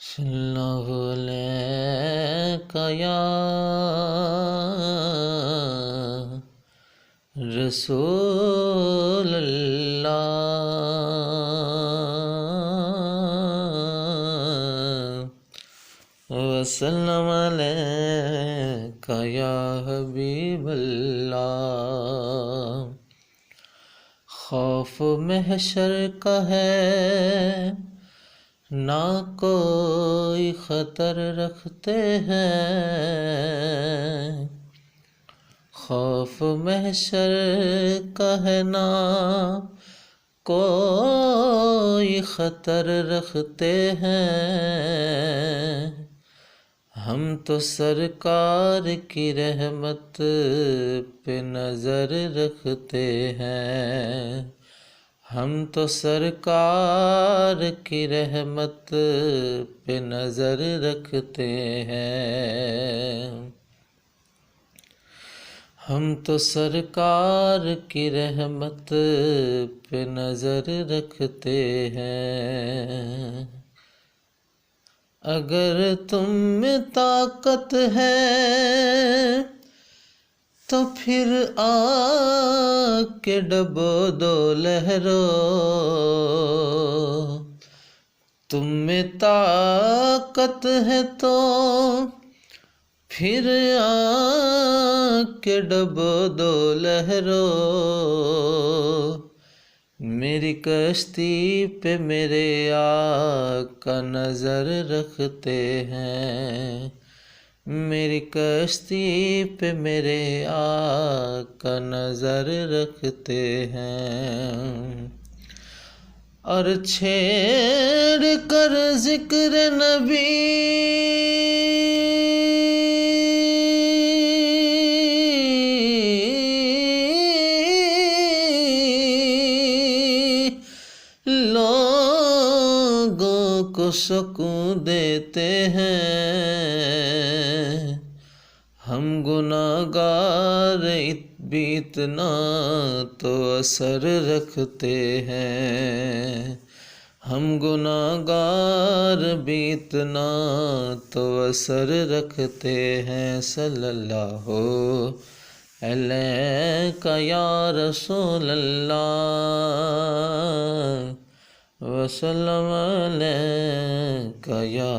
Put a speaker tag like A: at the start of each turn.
A: صلی اللہ علیہ یا رسول اللہ وسلم علیک یا حبیب اللہ۔ خوف محشر کا ہے نہ کوئی خطر رکھتے ہیں، خوف محشر کا ہے نہ کوئی خطر رکھتے ہیں، ہم تو سرکار کی رحمت پہ نظر رکھتے ہیں، ہم تو سرکار کی رحمت پہ نظر رکھتے ہیں، ہم تو سرکار کی رحمت پہ نظر رکھتے ہیں۔ اگر تم میں طاقت ہے تو پھر آگ کے ڈبو دو لہرو، تم میں طاقت ہے تو پھر آگ کے ڈبو دو لہرو، میری کشتی پہ میرے آقا نظر رکھتے ہیں، میری کشتی پہ میرے آقا نظر رکھتے ہیں، اور چھیڑ کر ذکر نبی لوگوں کو سکون دیتے ہیں، ہم گناہگار بھی اتنا تو اثر رکھتے ہیں، ہم گناہگار بھی اتنا تو اثر رکھتے ہیں۔ صلی اللہ علیہ یا رسول اللہ وسلم علیک یا